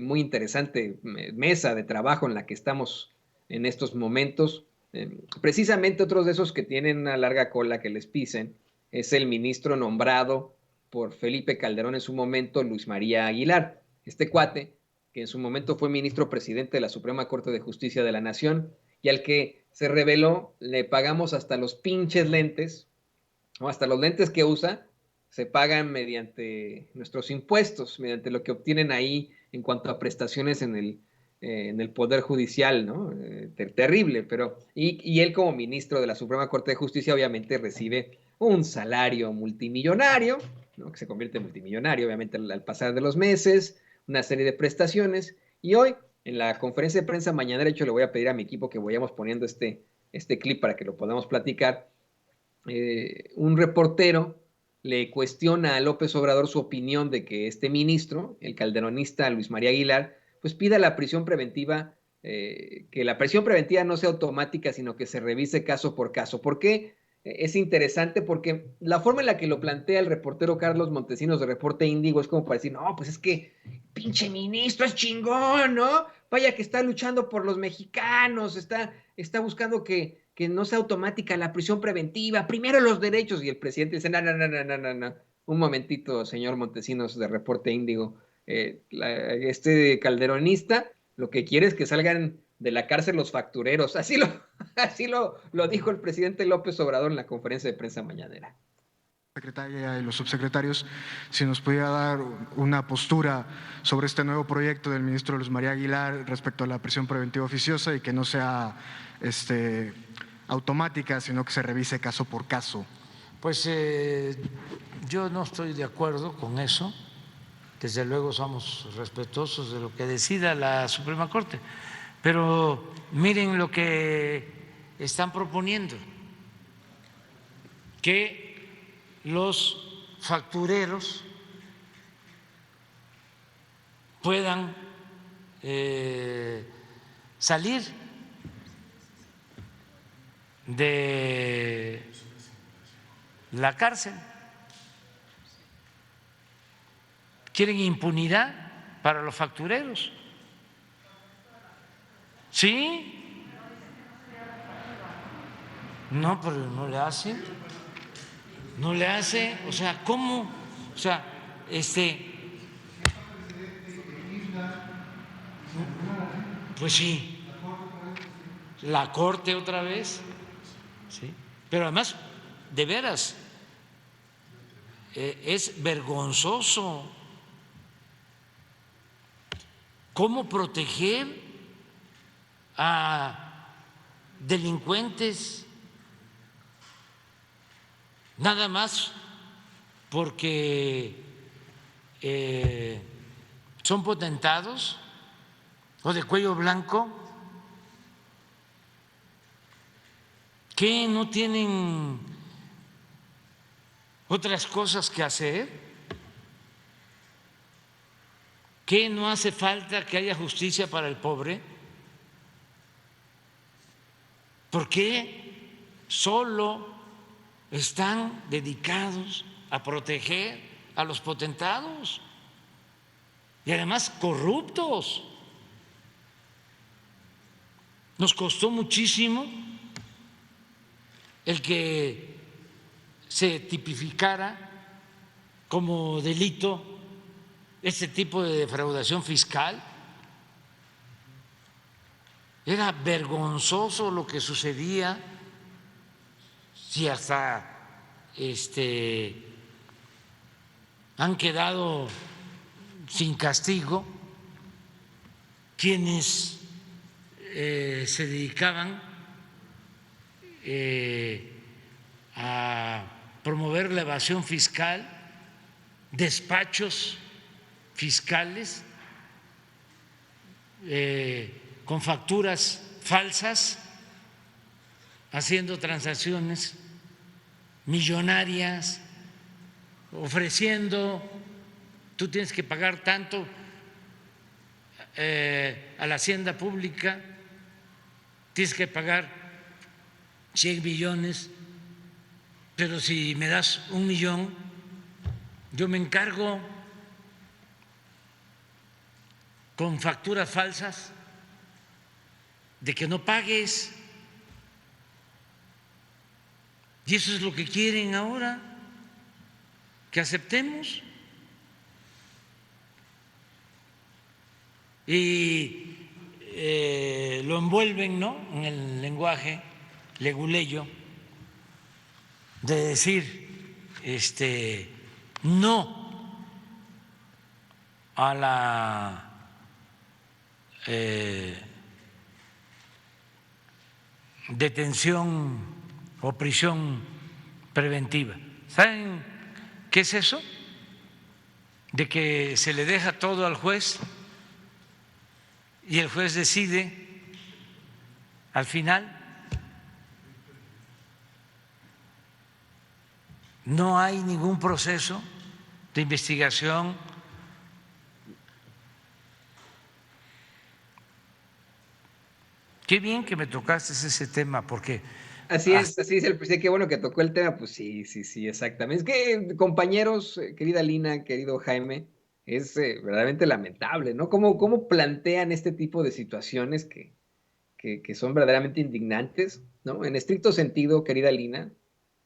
muy interesante mesa de trabajo en la que estamos en estos momentos. Precisamente otros de esos que tienen una larga cola que les pisen es el ministro nombrado por Felipe Calderón en su momento, Luis María Aguilar, este cuate que en su momento fue ministro presidente de la Suprema Corte de Justicia de la Nación y al que se reveló le pagamos hasta los pinches lentes o hasta los lentes que usa se pagan mediante nuestros impuestos, mediante lo que obtienen ahí en cuanto a prestaciones en el Poder Judicial, ¿no? Terrible, pero y él como ministro de la Suprema Corte de Justicia obviamente recibe un salario multimillonario, ¿no? Que se convierte en multimillonario obviamente al pasar de los meses, una serie de prestaciones, y hoy en la conferencia de prensa mañanera, de hecho le voy a pedir a mi equipo que vayamos poniendo este clip para que lo podamos platicar. Un reportero le cuestiona a López Obrador su opinión de que este ministro, el calderonista Luis María Aguilar, pues pida la prisión preventiva, que la prisión preventiva no sea automática, sino que se revise caso por caso. ¿Por qué? Es interesante porque la forma en la que lo plantea el reportero Carlos Montesinos de Reporte Índigo es como para decir, no, pues es que pinche ministro es chingón, ¿no? Vaya que está luchando por los mexicanos, está buscando que no sea automática la prisión preventiva, primero los derechos. Y el presidente dice, no, no, no, no, no, no, no. Un momentito, señor Montesinos de Reporte Índigo. Este calderonista lo que quiere es que salgan de la cárcel los factureros. Así lo dijo el presidente López Obrador en la conferencia de prensa mañanera. Secretaria y los subsecretarios, si nos pudiera dar una postura sobre este nuevo proyecto del ministro Luis María Aguilar respecto a la prisión preventiva oficiosa y que no sea automática, sino que se revise caso por caso. Pues yo no estoy de acuerdo con eso. Desde luego somos respetuosos de lo que decida la Suprema Corte, pero miren lo que están proponiendo, que los factureros puedan salir de la cárcel. ¿Quieren impunidad para los factureros? ¿Sí? No, pero no le hace. No le hace, o sea, ¿cómo? O sea, pues sí, la Corte otra vez, ¿sí? Pero además, de veras, es vergonzoso. ¿Cómo proteger a delincuentes nada más porque son potentados o de cuello blanco? ¿Qué no tienen otras cosas que hacer? ¿Qué no hace falta que haya justicia para el pobre? ¿Por qué solo están dedicados a proteger a los potentados y además corruptos? Nos costó muchísimo el que se tipificara como delito este tipo de defraudación fiscal. Era vergonzoso lo que sucedía, si hasta han quedado sin castigo quienes se dedicaban a promover la evasión fiscal, despachos fiscales con facturas falsas, haciendo transacciones millonarias, ofreciendo, tú tienes que pagar tanto a la hacienda pública, tienes que pagar 100 millones, pero si me das 1 millón, yo me encargo. con facturas falsas, de que no pagues. Y eso es lo que quieren ahora, que aceptemos. Y lo envuelven, ¿no?, en el lenguaje leguleyo de decir no a la detención o prisión preventiva. ¿Saben qué es eso? De que se le deja todo al juez y el juez decide al final. No hay ningún proceso de investigación. Qué bien que me tocaste ese tema, porque Así es el presidente. Qué bueno que tocó el tema. Pues sí, exactamente. Es que, compañeros, querida Lina, querido Jaime, es verdaderamente lamentable, ¿no? ¿Cómo plantean este tipo de situaciones que son verdaderamente indignantes, ¿no? En estricto sentido, querida Lina,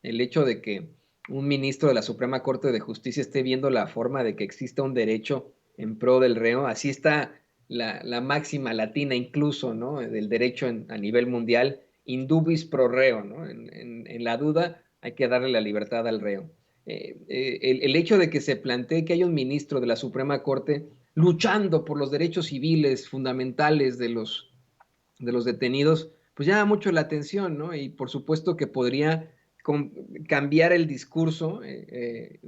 el hecho de que un ministro de la Suprema Corte de Justicia esté viendo la forma de que exista un derecho en pro del reo, así está la máxima latina incluso, ¿no?, del derecho a nivel mundial, indubis pro reo, ¿no? En la duda hay que darle la libertad al reo. El hecho de que se plantee que hay un ministro de la Suprema Corte luchando por los derechos civiles fundamentales de los detenidos, pues llama mucho la atención, ¿no? Y por supuesto que podría cambiar el discurso de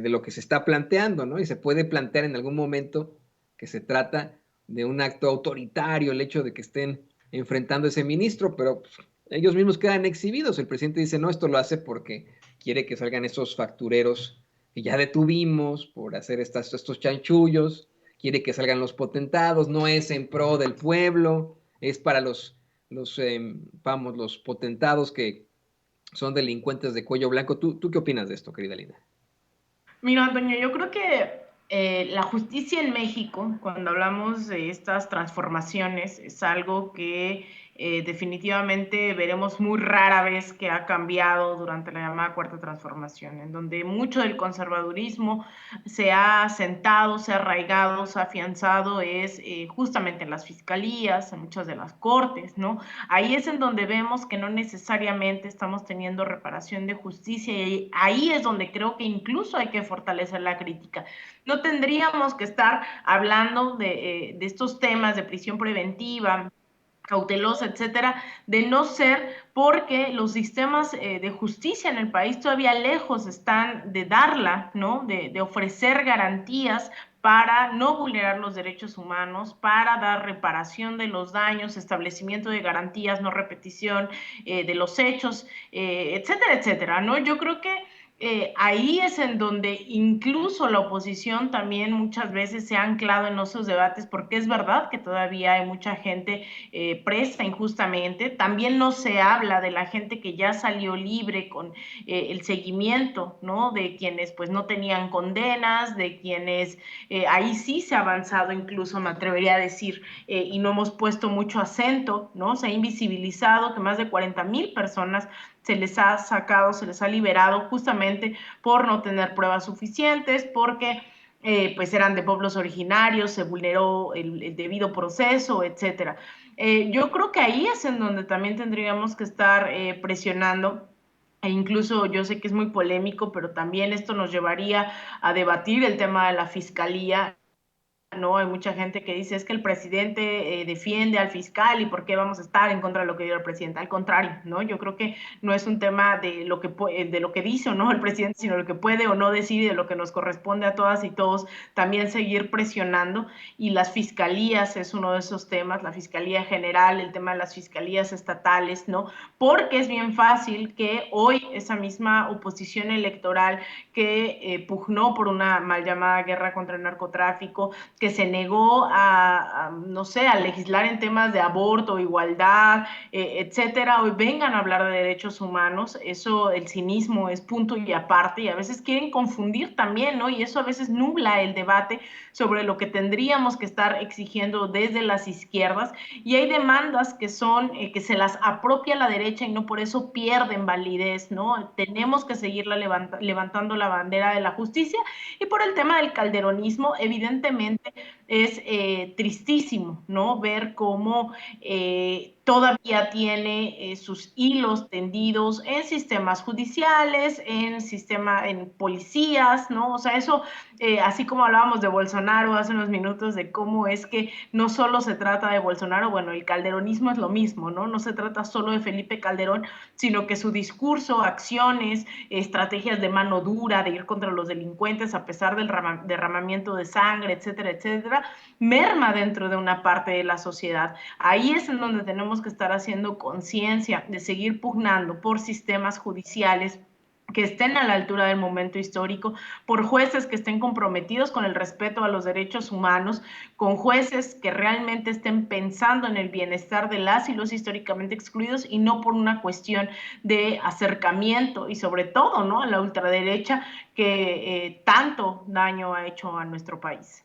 lo que se está planteando, ¿no? Y se puede plantear en algún momento que se trata de un acto autoritario, el hecho de que estén enfrentando a ese ministro, pero pues, ellos mismos quedan exhibidos. El presidente dice, no, esto lo hace porque quiere que salgan esos factureros que ya detuvimos por hacer estos chanchullos, quiere que salgan los potentados, no es en pro del pueblo, es para los potentados que son delincuentes de cuello blanco. ¿Tú qué opinas de esto, querida Lina? Mira, Antonio, yo creo que la justicia en México, cuando hablamos de estas transformaciones, es algo que definitivamente veremos muy rara vez que ha cambiado durante la llamada Cuarta Transformación, en donde mucho del conservadurismo se ha sentado, se ha arraigado, se ha afianzado, es justamente en las fiscalías, en muchas de las cortes, ¿no? Ahí es en donde vemos que no necesariamente estamos teniendo reparación de justicia y ahí es donde creo que incluso hay que fortalecer la crítica. No tendríamos que estar hablando de estos temas de prisión preventiva, cautelosa, etcétera, de no ser porque los sistemas de justicia en el país todavía lejos están de darla, ¿no? De ofrecer garantías para no vulnerar los derechos humanos, para dar reparación de los daños, establecimiento de garantías, no repetición de los hechos, etcétera, etcétera, ¿no? Yo creo que ahí es en donde incluso la oposición también muchas veces se ha anclado en esos debates, porque es verdad que todavía hay mucha gente presa injustamente. También no se habla de la gente que ya salió libre con el seguimiento, ¿no?, de quienes pues no tenían condenas, de quienes ahí sí se ha avanzado incluso, me atrevería a decir, y no hemos puesto mucho acento, ¿no? Se ha invisibilizado que más de 40,000 personas se les ha sacado, se les ha liberado justamente por no tener pruebas suficientes, porque pues eran de pueblos originarios, se vulneró el debido proceso, etcétera. Yo creo que ahí es en donde también tendríamos que estar presionando. E incluso yo sé que es muy polémico, pero también esto nos llevaría a debatir el tema de la fiscalía. No, hay mucha gente que dice es que el presidente defiende al fiscal y por qué vamos a estar en contra de lo que diga el presidente. Al contrario, ¿no? Yo creo que no es un tema de lo que dice o no el presidente, sino lo que puede o no decir y de lo que nos corresponde a todas y todos también seguir presionando. Y las fiscalías es uno de esos temas, la fiscalía general, el tema de las fiscalías estatales, ¿no? Porque es bien fácil que hoy esa misma oposición electoral que pugnó por una mal llamada guerra contra el narcotráfico, que se negó no sé, a legislar en temas de aborto, igualdad, etcétera, hoy vengan a hablar de derechos humanos. Eso, el cinismo es punto y aparte, y a veces quieren confundir también, ¿no? Y eso a veces nubla el debate sobre lo que tendríamos que estar exigiendo desde las izquierdas, y hay demandas que son, que se las apropia la derecha y no por eso pierden validez, ¿no? Tenemos que seguir levantando la bandera de la justicia. Y por el tema del calderonismo, evidentemente es tristísimo, ¿no? Ver cómo todavía tiene sus hilos tendidos en sistemas judiciales, en policías, ¿no? O sea, eso, así como hablábamos de Bolsonaro hace unos minutos, de cómo es que no solo se trata de Bolsonaro, bueno, el calderonismo es lo mismo, ¿no? No se trata solo de Felipe Calderón, sino que su discurso, acciones, estrategias de mano dura, de ir contra los delincuentes a pesar del derramamiento de sangre, etcétera, etcétera, merma dentro de una parte de la sociedad. Ahí es en donde tenemos que estar haciendo conciencia de seguir pugnando por sistemas judiciales que estén a la altura del momento histórico, por jueces que estén comprometidos con el respeto a los derechos humanos, con jueces que realmente estén pensando en el bienestar de las y los históricamente excluidos, y no por una cuestión de acercamiento y sobre todo, ¿no?, a la ultraderecha que tanto daño ha hecho a nuestro país.